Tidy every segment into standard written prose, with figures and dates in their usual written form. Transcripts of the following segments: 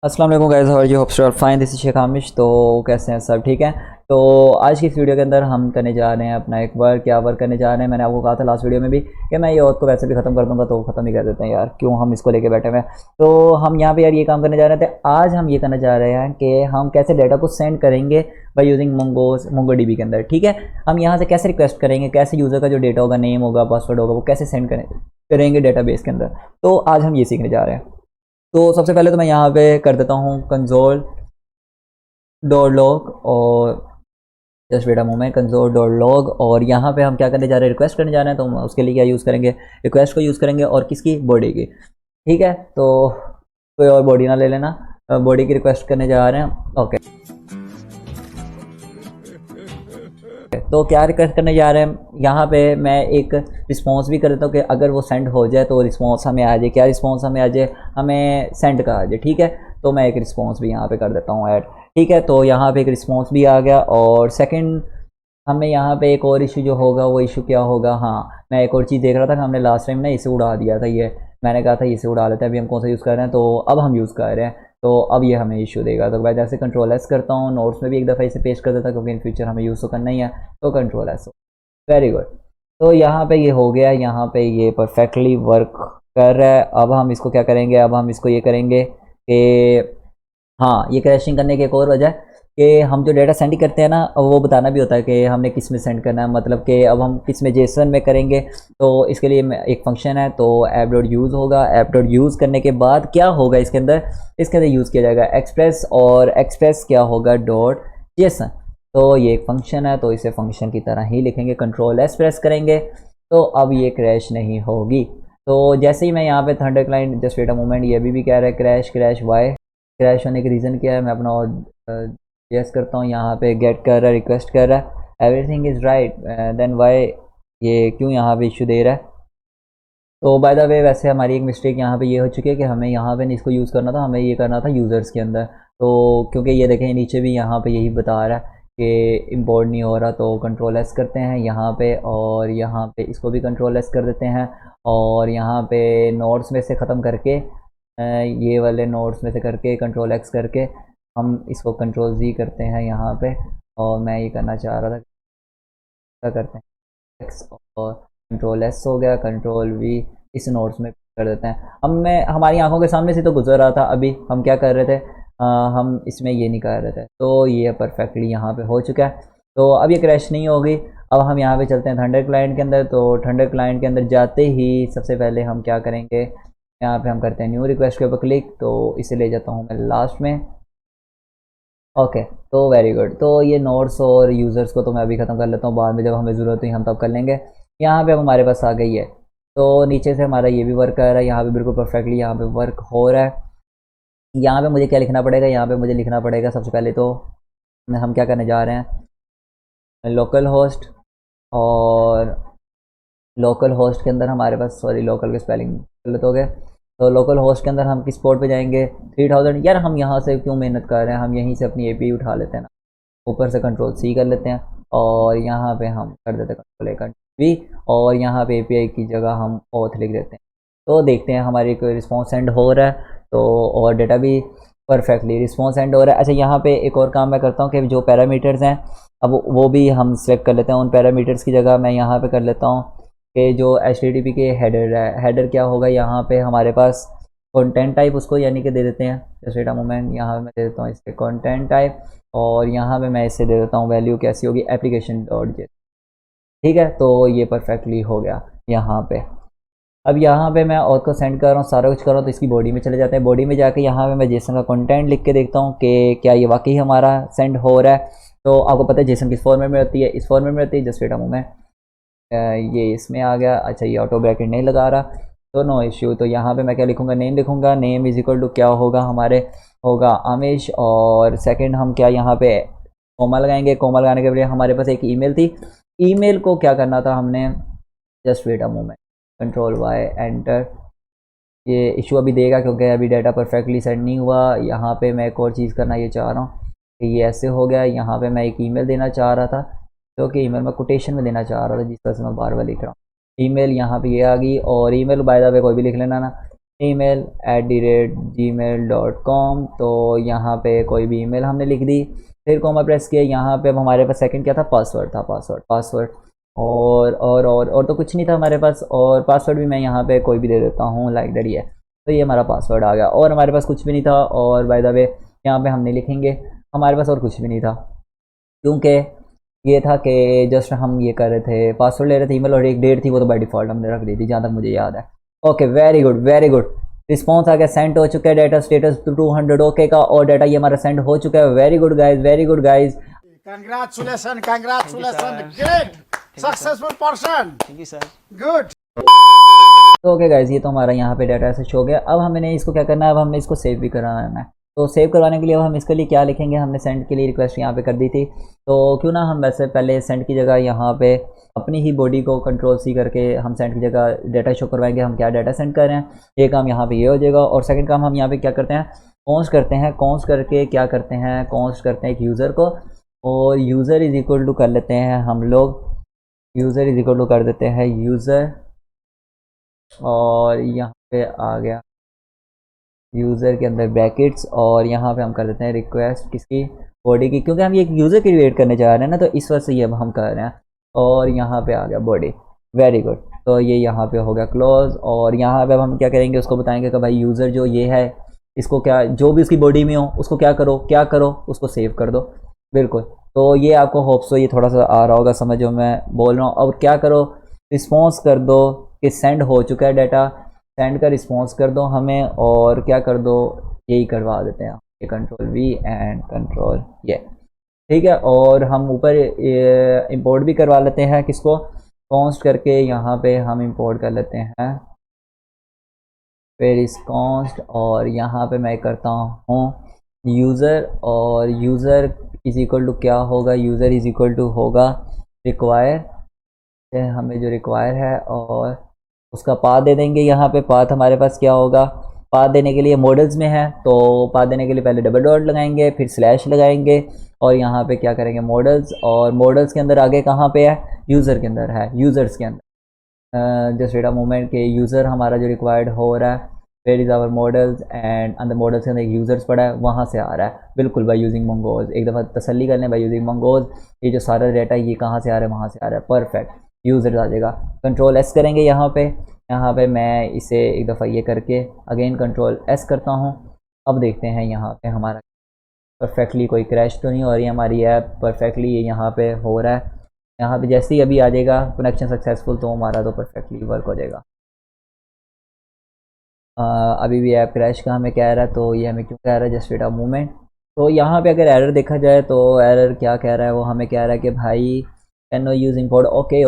अस्सलाम वालेकुम guys, how are you? Hope you are fine. This is Sheikh Hamish. तो कैसे हैं सब? ठीक है। तो आज की इस वीडियो के अंदर हम करने जा रहे हैं अपना एक वर्क। क्या वर्क करने जा रहे हैं? मैंने आपको कहा था लास्ट वीडियो में भी कि मैं ये औरत को वैसे भी ख़त्म कर दूंगा, तो ख़त्म ही कर देते हैं यार, क्यों हम इसको लेके बैठे हुए हैं। तो हम यहाँ पे यार ये काम करने जा रहे थे। आज हम ये करने जा रहे हैं कि हम कैसे डेटा को सेंड करेंगे बाय यूजिंग मोंगो डीबी के अंदर। ठीक है। हम यहाँ से कैसे रिक्वेस्ट करेंगे, कैसे यूज़र का जो डेटा होगा, नेम होगा, पासवर्ड होगा, वो कैसे सेंड करेंगे डेटाबेस के अंदर। तो आज हम ये सीखने जा रहे हैं। तो सबसे पहले तो मैं यहाँ पे कर देता हूँ कंसोल डॉट लॉग, और just wait a moment, console dot log. और यहाँ पे हम क्या करने जा रहे हैं? रिक्वेस्ट करने जा रहे हैं। तो हम उसके लिए क्या यूज़ करेंगे? रिक्वेस्ट को यूज़ करेंगे, और किसकी? बॉडी की। ठीक है। तो कोई और बॉडी ना ले लेना, बॉडी की रिक्वेस्ट करने जा रहे हैं। ओके। तो क्या रिक्वेस्ट करने जा रहे हैं? यहाँ पे मैं एक रिस्पॉन्स भी कर देता हूँ कि अगर वो सेंड हो जाए तो रिस्पॉन्स हमें आ जाए। क्या रिस्पॉन्स हमें आ जाए? हमें सेंड का आ जाए। ठीक है। तो मैं एक रिस्पॉन्स भी यहाँ पे कर देता हूँ ऐड। ठीक है। तो यहाँ पे एक रिस्पॉन्स भी आ गया। और सेकंड, हमें यहाँ पे एक और इशू जो होगा, वो इशू क्या होगा? हाँ, मैं एक और चीज़ देख रहा था कि हमने लास्ट टाइम ना इसे उड़ा दिया था। ये मैंने कहा था इसे उड़ा लेते हैं। अभी हम कौन सा यूज़ कर रहे हैं? तो अब हम यूज़ कर रहे हैं। तो अब ये हमें इशू देगा। तो मैं जैसे कंट्रोल एस करता हूँ, नोट्स में भी एक दफ़ा इसे पेस्ट कर देता, क्योंकि इन फ्यूचर हमें यूज़ तो करना ही है। तो कंट्रोल एस। Very good. तो यहाँ पे ये हो गया। यहाँ पे ये परफेक्टली वर्क कर रहा है। अब हम इसको क्या करेंगे? अब हम इसको ये करेंगे कि हाँ, ये क्रैशिंग करने की एक और वजह है कि हम जो डेटा सेंड करते हैं ना, वो बताना भी होता है कि हमने किस में सेंड करना है। मतलब कि अब हम किस में, जेसन में करेंगे। तो इसके लिए एक फंक्शन है, तो ऐप डॉट यूज़ होगा। ऐप डॉट यूज़ करने के बाद क्या होगा इसके अंदर यूज़ किया जाएगा एक्सप्रेस, और एक्सप्रेस क्या होगा? Dot JSON. तो ये एक फंक्शन है, तो इसे फंक्शन की तरह ही लिखेंगे। कंट्रोल एस प्रेस करेंगे तो अब ये क्रैश नहीं होगी। तो जैसे ही मैं यहाँ पे thunder client, just wait a moment, ये अभी भी कह रहा है क्रैश क्रैश। वाई क्रैश होने की रीज़न क्या है? मैं अपना यस करता हूँ। यहाँ पे गेट कर रहा है, रिक्वेस्ट कर रहा है, everything is right, then why ये क्यों यहाँ पे इशू दे रहा है? तो बाय द वे, वैसे हमारी एक मिस्टेक यहाँ पे ये हो चुकी है कि हमें यहाँ पे नहीं इसको यूज़ करना था, हमें ये करना था यूज़र्स के अंदर। तो क्योंकि ये देखें नीचे भी यहाँ पे यही बता रहा है कि इम्पोर्ट नहीं हो रहा। तो कंट्रोल एस करते हैं यहाँ पे, और यहाँ पे इसको भी कंट्रोल एस कर देते हैं। और यहाँ पे नोट्स में से ख़त्म करके, ये वाले नोट्स में से करके कंट्रोल एक्स करके हम इसको कंट्रोल जी करते हैं यहाँ पे। और मैं ये करना चाह रहा था, क्या करते हैं एक्स, और कंट्रोल एस हो गया, कंट्रोल वी इस नोट्स में कर देते हैं। मैं हमारी आंखों के सामने से तो गुजर रहा था। अभी हम क्या कर रहे थे? हम इसमें ये नहीं कर रहे थे। तो ये परफेक्टली यहाँ पे हो चुका है। तो अब ये क्रैश नहीं होगी। अब हम यहाँ पे चलते हैं थंडर क्लाइंट के अंदर। तो थंडर क्लाइंट के अंदर जाते ही सबसे पहले हम क्या करेंगे? यहाँ पे हम करते हैं न्यू रिक्वेस्ट के ऊपर क्लिक। तो इसे ले जाता हूँ मैं लास्ट में। ओके। तो वेरी गुड। तो ये नोट्स और यूज़र्स को तो मैं अभी ख़त्म कर लेता हूँ, बाद में जब हमें ज़रूरत हुई हम तब कर लेंगे। यहाँ पे अब हमारे पास आ गई है। तो नीचे से हमारा ये भी वर्क कर रहा है। यहाँ पे बिल्कुल परफेक्टली यहाँ पे वर्क हो रहा है। यहाँ पे मुझे क्या लिखना पड़ेगा? यहाँ पे मुझे लिखना पड़ेगा सबसे पहले तो हम क्या करने जा रहे हैं? Local host. और लोकल होस्ट के अंदर हमारे पास, सॉरी लोकल के स्पेलिंग गलत हो गए। तो लोकल होस्ट के अंदर हम किस पोर्ट पे जाएंगे? 3000। यार हम यहाँ से क्यों मेहनत कर रहे हैं? हम यहीं से अपनी एपीआई उठा लेते हैं ना, ऊपर से कंट्रोल सी कर लेते हैं, और यहाँ पे हम कर देते हैं कंट्रोल ए कंट्रोल वी, और यहाँ पे एपीआई की जगह हम ऑथ लिख देते हैं। तो देखते हैं हमारी कोई रिस्पॉन्स सेंड हो रहा है। तो और डेटा भी परफेक्टली रिस्पॉन्स सेंड हो रहा है। अच्छा, यहाँ पे एक और काम मैं करता हूँ कि जो पैरामीटर्स हैं, अब वो भी हम सेलेक्ट कर लेते हैं। उन पैरामीटर्स की जगह मैं यहाँ पे कर लेता हूँ कि जो HTTP के हेडर है, हेडर क्या होगा? यहाँ पे हमारे पास कंटेंट टाइप उसको यानी कि दे देते हैं। जस्ट वेट अ मोमेंट, यहाँ मैं दे देता हूँ इसके कंटेंट टाइप, और यहाँ पे मैं इसे दे देता हूँ वैल्यू कैसी होगी? Application dot J. ठीक है। तो ये परफेक्टली हो गया यहाँ पे। अब यहाँ पे मैं और को सेंड कर रहा हूँ, सारा कुछ कर रहा हूँ। तो इसकी बॉडी में चले जाते हैं। बॉडी में जाके यहाँ पे मैं जेसन का कंटेंट लिख के देखता हूँ कि क्या ये वाकई हमारा सेंड हो रहा है। तो आपको पता है जेसन किस फॉर्मेट में होती है? इस फॉर्मेट में होती है। जस्ट वेट अ मोमेंट, ये इसमें आ गया। अच्छा, ये ऑटो ब्रैकेट नहीं लगा रहा, तो नो इश्यू। तो यहाँ पे मैं क्या लिखूँगा? नेम लिखूँगा। नेम इज इक्वल टू क्या होगा हमारे? होगा आमिश। और सेकंड हम क्या यहाँ पे कोमा लगाएंगे? कोमा लगाने के लिए हमारे पास एक ईमेल थी। ईमेल को क्या करना था हमने? Just wait a moment, control Y enter. ये इशू अभी देगा क्योंकि अभी डाटा परफेक्टली सेंड नहीं हुआ। यहाँ पे मैं एक और चीज़ करना ये चाह रहा हूँ कि ये ऐसे हो गया। यहाँ पे मैं एक ईमेल देना चाह रहा था, जो कि ईमेल मैं कोटेशन में देना चाह रहा था, जिस तरह से मैं बार बार लिख रहा हूँ। ईमेल यहाँ पे ये आ गई। और ईमेल बाय द वे कोई भी लिख लेना ना। email@gmail.com। तो यहाँ पे कोई भी ईमेल हमने लिख दी, फिर कॉमा प्रेस किया। यहाँ पे अब हमारे पास सेकंड क्या था, पासवर्ड था, पासवर्ड और तो कुछ नहीं था हमारे पास। और पासवर्ड भी मैं यहाँ पे कोई भी दे देता हूँ, लाइक दैट ये। तो ये हमारा पासवर्ड आ गया और हमारे पास कुछ भी नहीं था। और बाय द वे यहाँ पे हमने लिखेंगे हमारे पास और कुछ भी नहीं था, क्योंकि ये था कि जस्ट हम ये कर रहे थे, पासवर्ड ले रहे थे, ईमेल और एक डेट थी, वो तो बाय डिफ़ॉल्ट हमने रख दी थी जहाँ तक मुझे याद है। Okay, very good very good. Response आ गया, सेंड हो चुका है डाटा स्टेटस 200 ओके का, और डाटा ये हमारा सेंड हो चुका है। Very good guys, very good guys. Congratulations, congratulations. Great. Successful person. Thank you sir. Good. तो ओके गाइज, ये तो हमारा यहाँ पे डाटा ऐसे हो गया। अब हमें इसको क्या करना है, अब हमें इसको सेव भी कराना है। तो सेव करवाने के लिए अब हम इसके लिए क्या लिखेंगे, हमने सेंड के लिए रिक्वेस्ट यहाँ पे कर दी थी, तो क्यों ना हम वैसे पहले सेंड की जगह यहाँ पे अपनी ही बॉडी को कंट्रोल-C करके हम सेंड की जगह डाटा शो करवाएंगे, हम क्या डाटा सेंड कर रहे हैं। एक काम यहाँ पे ये हो जाएगा। और सेकंड काम हम यहाँ पे क्या करते हैं, कॉन्स्ट करते हैं। कॉन्स्ट करके क्या करते हैं, कॉन्स्ट करते हैं एक यूज़र को, और यूज़र इज़ इक्वल टू कर लेते हैं हम लोग, यूज़र इज़ इक्वल टू कर देते हैं यूज़र, और यहाँ पे आ गया यूज़र के अंदर ब्रैकेट्स, और यहाँ पे हम कर देते हैं रिक्वेस्ट किसकी, बॉडी की, क्योंकि हम ये एक यूज़र क्रिएट करने जा रहे हैं ना, तो इस वजह से ये अब हम कर रहे हैं। और यहाँ पे आ गया बॉडी, वेरी गुड। तो ये यहाँ पे हो गया क्लोज। और यहाँ पे अब हम क्या करेंगे, उसको बताएंगे कि भाई यूज़र जो ये है, इसको क्या, जो भी उसकी बॉडी में हो उसको क्या करो, उसको सेव कर दो। बिल्कुल। तो ये आपको होप सो ये थोड़ा सा आ रहा होगा समझ, जो मैं बोल रहा हूँ। अब क्या करो, रिस्पॉन्स कर दो कि सेंड हो चुका है डाटा, सेंड का रिस्पॉन्स कर दो हमें, और क्या कर दो, यही करवा देते हैं, ये कंट्रोल-V एंड कंट्रोल ये, ठीक है। और हम ऊपर इंपोर्ट भी करवा लेते हैं, किसको, कॉन्स्ट करके यहाँ पे हम इंपोर्ट कर लेते हैं, फिर इस कॉन्स्ट, और यहाँ पे मैं करता हूँ यूज़र, और यूज़र इज़ इक्वल टू क्या होगा, यूज़र इज़ इक्वल टू होगा रिक्वायर, हमें जो रिक्वायर है, और उसका पाथ दे देंगे। यहाँ पे पाथ हमारे पास क्या होगा, पाथ देने के लिए मॉडल्स में है, तो पाथ देने के लिए पहले डबल डॉट लगाएंगे, फिर स्लैश लगाएंगे, और यहाँ पे क्या करेंगे मॉडल्स, और मॉडल्स के अंदर आगे कहाँ पे है, यूज़र के अंदर है, यूज़र्स के अंदर जस्ट वेट अ मोमेंट के यूज़र हमारा जो रिक्वायर्ड हो रहा है, where is our models, and अंदर मॉडल्स के अंदर एक यूज़र्स पड़ा है, वहाँ से आ रहा है। बिल्कुल, बाय यूजिंग मंगोज, एक दफ़ा तसल्ली कर लें, बाय यूजिंग मंगोज ये जो सारा डाटा है ये कहाँ से आ रहा है, वहाँ से आ रहा है, परफेक्ट, यूज़र आ जाएगा। कंट्रोल-S करेंगे यहाँ पे मैं इसे एक दफ़ा ये करके अगेन कंट्रोल-S करता हूँ। अब देखते हैं यहाँ पे हमारा परफेक्टली कोई क्रैश तो नहीं हो रही है हमारी ऐप, परफेक्टली ये यहाँ पे हो रहा है। यहाँ पे जैसे ही अभी आ जाएगा कनेक्शन सक्सेसफुल, तो हमारा तो परफेक्टली वर्क हो जाएगा। अभी भी ऐप क्रैश का हमें कह रहा है, तो ये हमें क्यों कह रहा है, जस्ट वेट अ मोमेंट। तो यहाँ पे अगर एरर देखा जाए तो एरर क्या कह रहा है, वो हमें कह रहा है कि भाई can no use import, okay.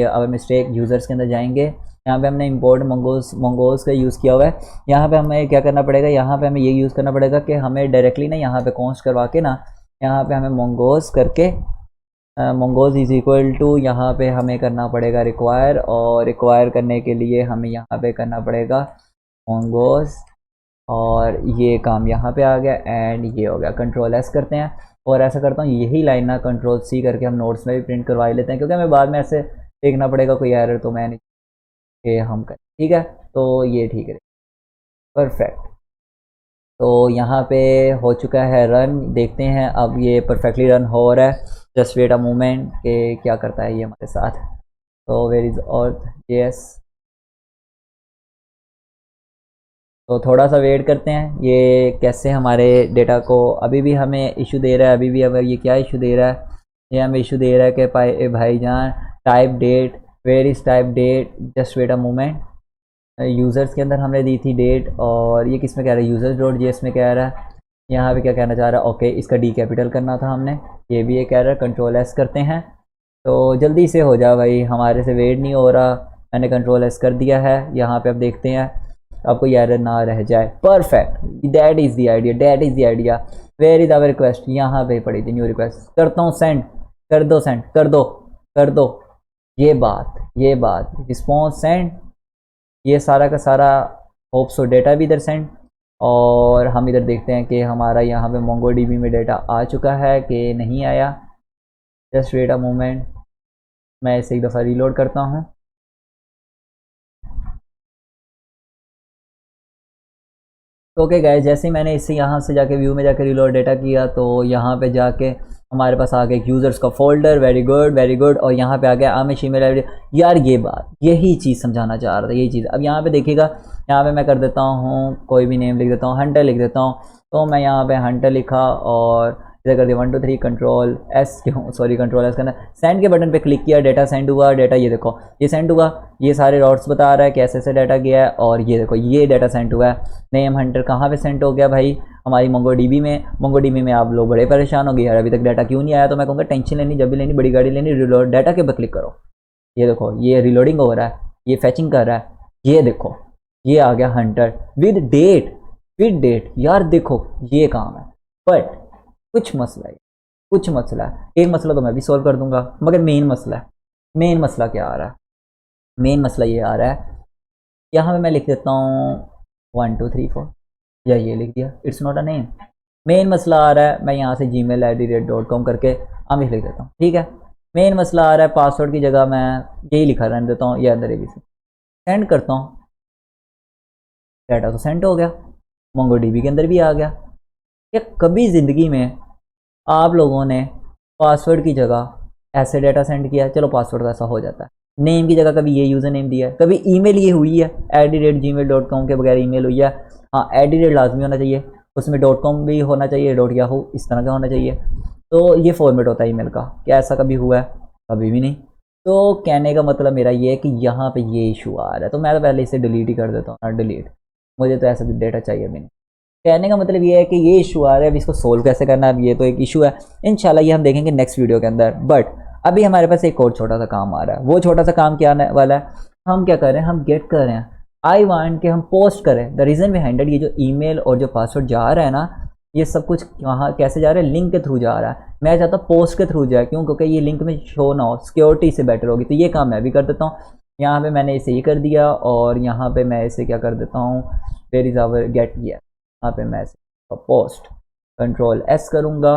अब मिस्टेक यूज़र्स के अंदर जाएंगे, यहाँ पे हमने इंपोर्ट मंगोज का यूज़ किया हुआ है। यहाँ पे हमें क्या करना पड़ेगा, यहाँ पे हमें ये यूज़ करना पड़ेगा कि हमें डायरेक्टली ना यहाँ पे कॉन्स्ट करवा के ना, यहाँ पे हमें मंगोज करके मंगोज इज़ इक्वल टू यहाँ पे हमें करना पड़ेगा रिक्वायर, और रिक्वायर करने के लिए हमें यहाँ पे करना पड़ेगा मंगोज, और ये काम यहाँ पे आ गया, एंड ये हो गया। कंट्रोल-S करते हैं, और ऐसा करता हूँ यही लाइन ना कंट्रोल-C करके हम नोट्स में भी प्रिंट करवा ही लेते हैं, क्योंकि हमें बाद में ऐसे देखना पड़ेगा कोई एरर तो मैं नहीं कि हम करें, ठीक है। तो ये ठीक है, परफेक्ट। तो यहाँ पे हो चुका है रन, देखते हैं अब ये परफेक्टली रन हो रहा है। जस्ट वेट अ मोमेंट कि क्या करता है ये हमारे साथ। तो वेयर इज़ अर्थ, यस। तो थोड़ा सा वेट करते हैं, ये कैसे हमारे डेटा को अभी भी हमें इशू दे रहा है, अभी भी अब ये क्या इशू दे रहा है, ये हमें इशू दे रहा है कि भाईजान type date, where is type date, just wait a moment. Users के अंदर हमने दी थी डेट, और ये किस में कह रहा है, यूज़र्स डॉट जेएस में कह रहा है। यहाँ पे क्या कहना चाह रहा है, ओके इसका डी कैपिटल करना था हमने, ये भी ये कह रहा है। कंट्रोल-S करते हैं, तो जल्दी से हो जा भाई, हमारे से वेट नहीं हो रहा। मैंने कंट्रोल-S कर दिया है, यहाँ पे अब देखते हैं अब कोई एरर ना रह जाए। Perfect, that is the idea, that is the idea. Where is our request, यहाँ पे पड़ी थी न्यू रिक्वेस्ट, करता हूँ सेंड, कर दो सेंड, कर दो। ये बात रिस्पॉन्स सेंड, ये सारा का सारा होप सो डेटा भी इधर सेंड, और हम इधर देखते हैं कि हमारा यहाँ पे मोंगोडीबी में डेटा आ चुका है कि नहीं आया। जस्ट वेट अ मोमेंट, मैं इसे एक दफ़ा रीलोड करता हूँ। तो ओके गाइस, जैसे ही मैंने इससे यहाँ से जाके व्यू में जाके रिलोड डेटा किया तो यहाँ पे जाके हमारे पास आ गया यूज़र्स का फोल्डर। Very good. और यहाँ पे आ गया आमिश ईमेल आईडी। यार ये बात, यही चीज़ समझाना चाह रहा था, यही चीज़। अब यहाँ पे देखिएगा, यहाँ पे मैं कर देता हूँ कोई भी नेम लिख देता हूँ, हंटर लिख देता हूँ। तो मैं यहाँ पे हंटर लिखा और इधर कर दिया 1 2 3 कंट्रोल एस, क्यों सॉरी कंट्रोल एस करना। सेंड के बटन पे क्लिक किया, डेटा सेंड हुआ। डेटा ये देखो, ये सेंड हुआ। ये सारे डॉट्स बता रहा है कि ऐसे डाटा गया है। और ये देखो, ये डाटा सेंड हुआ है। नेम हंटर कहाँ पे सेंड हो गया भाई? हमारी मोंगोडीबी में। मोंगोडीबी में आप लोग बड़े परेशान हो गए यार, अभी तक डाटा क्यों नहीं आया। तो मैं कहूँगा टेंशन लेनी, जब भी लेनी, बड़ी गाड़ी लेनी, रिलोड डाटा के ऊपर क्लिक करो। ये देखो, ये रिलोडिंग हो रहा है, ये फैचिंग कर रहा है। ये देखो, ये आ गया हंटर विद डेट। यार देखो, ये काम है। बट कुछ मसला है। एक मसला तो मैं भी सॉल्व कर दूंगा, मगर मेन मसला क्या आ रहा है? मेन मसला ये आ रहा है, यहाँ पे मैं लिख देता हूँ 1 2 3 4, या ये लिख दिया, it's not a name. Main मसला आ रहा है, मैं यहाँ से gmail@.com करके अमिश लिख देता हूँ, ठीक है। मेन मसला आ रहा है, पासवर्ड की जगह मैं यही लिखा रहने देता हूँ, ये अंदर ABC सेंड करता हूँ। डाटा तो सेंड हो गया, मोंगोडीबी के अंदर भी आ गया। क्या कभी ज़िंदगी में आप लोगों ने पासवर्ड की जगह ऐसे डाटा सेंड किया है? चलो पासवर्ड तो ऐसा हो जाता है। नेम की जगह कभी ये यूज़र नेम दिया है, कभी ईमेल ये हुई है @gmail.com के बगैर ईमेल हुई है। हाँ, @ लाजमी होना चाहिए, उसमें .com भी होना चाहिए, .yahoo इस तरह का होना चाहिए। तो ये फॉर्मेट होता है ईमेल का। क्या ऐसा कभी हुआ है? कभी भी नहीं। तो कहने का मतलब मेरा ये है कि यहाँ पे ये इशू आ रहा है, तो मैं तो पहले इसे डिलीट ही कर देता हूँ ना, डिलीट। मुझे तो ऐसा डेटा चाहिए भी नहीं। कहने का मतलब ये है कि ये इशू आ रहा है, अब इसको सोल्व कैसे करना है, अब ये तो एक इशू है। इंशाल्लाह ये हम देखेंगे नेक्स्ट वीडियो के अंदर। बट अभी हमारे पास एक और छोटा सा काम आ रहा है। वो छोटा सा काम क्या आने वाला है? हम क्या कर रहे हैं, हम गेट कर रहे हैं आई वांट के हम पोस्ट करें। द रीज़न बिहाइंड इट, ये जो ईमेल और जो पासवर्ड जा रहा है ना, ये सब कुछ कहाँ कैसे जा रहा है? लिंक के थ्रू जा रहा है। मैं चाहता हूँ पोस्ट के थ्रू जाए, क्यों? क्योंकि ये लिंक में शो ना हो, सिक्योरिटी से बेटर होगी। तो ये काम मैं भी कर देता हूँ। यहाँ पे मैंने इसे ये कर दिया, और यहाँ पे मैं इसे क्या कर देता हूँ, वेयर इज़ आवर गेट किया, यहाँ पे मैं पोस्ट कंट्रोल S करूँगा।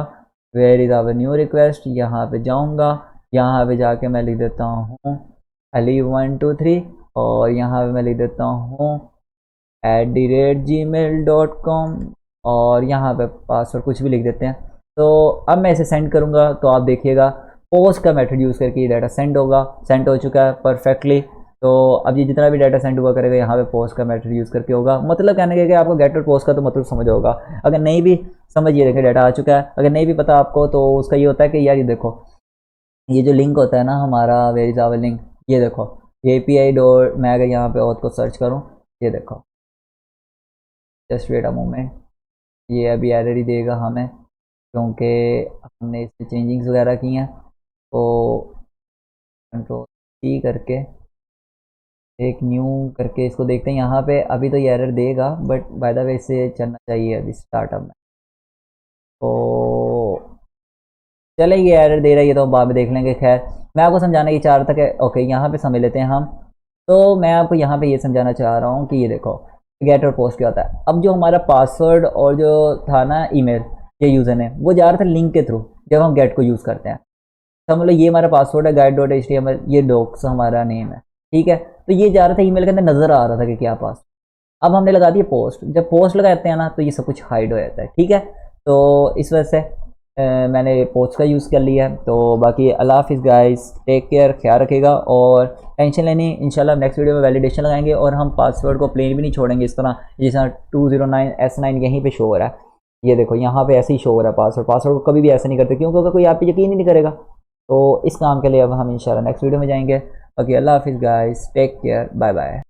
Where is our new request, यहाँ पे जाऊँगा, यहाँ पे जाके मैं लिख देता हूँ Ali 1 2 3, और यहाँ पे मैं लिख देता हूँ @gmail.com, और यहाँ पे पासवर्ड कुछ भी लिख देते हैं। तो अब मैं इसे सेंड करूँगा, तो आप देखिएगा पोस्ट का मेथड यूज़ करके ये डाटा सेंड होगा। सेंड हो चुका है परफेक्टली। तो अब ये जितना भी डाटा सेंड हुआ करेगा, यहाँ पे पोस्ट का मेथड यूज़ करके होगा। मतलब कहने का कि आपको गेट और पोस्ट का तो मतलब समझ होगा। अगर नहीं भी समझ, ये देखिए डाटा आ चुका है। अगर नहीं भी पता आपको, तो उसका ये होता है कि यार ये देखो, ये जो लिंक होता है ना हमारा, वेयर इज़ आवर लिंक, ये देखो, ये API डॉट, मैं अगर यहाँ पे ऑथ को सर्च करूँ, ये देखो, जस्ट वेट अ मोमेंट, ये अभी एरर ही देगा हमें, क्योंकि हमने इसमें चेंजिंग्स वगैरह की हैं। तो कंट्रोल C करके एक न्यू करके इसको देखते हैं। यहाँ पे अभी तो ये एरर देगा, बट बाय द वे इसे चलना चाहिए अभी स्टार्टअप में। तो चले, ये एरर दे रहा है, ये तो बाद में देख लेंगे। खैर, मैं आपको समझाने की चाह रहा था कि ओके, यहाँ पे समझ लेते हैं हम। तो मैं आपको यहाँ पे ये समझाना चाह रहा हूँ कि ये देखो गेट और पोस्ट क्या होता है। अब जो हमारा पासवर्ड और जो था ना ईमेल, ये यूज़र ने, वो जा रहा था लिंक के थ्रू जब हम गेट को यूज़ करते हैं। समझ लो ये हमारा पासवर्ड है guide.html, ये डॉक्स हमारा नेम है, ठीक है। तो ये जा रहा था ईमेल के अंदर, नज़र आ रहा था कि क्या पास। अब हमने लगा दिया पोस्ट। जब पोस्ट लगाते हैं ना, तो ये सब कुछ हाइड हो जाता है, ठीक है। तो इस वजह से मैंने पोस्ट का यूज़ कर लिया है। तो बाकी अल्लाह हाफिज़ गाइस, टेक केयर, ख्याल रखेगा और टेंशन लेनी। इंशाल्लाह नेक्स्ट वीडियो में वैलिडेशन लगाएंगे, और हम पासवर्ड को प्लेन भी नहीं छोड़ेंगे इस तरह, जिस तरह 209S9 यहीं पे शो हो रहा है। ये देखो, यहाँ पे ऐसे ही शो हो रहा है पासवर्ड को कभी भी ऐसे नहीं करते, क्योंकि कोई आप पे यकीन ही नहीं करेगा। तो इस काम के लिए अब हम इंशाल्लाह नेक्स्ट वीडियो में जाएंगे। ओके, अल्लाह हाफिज़ guys, take care, bye bye.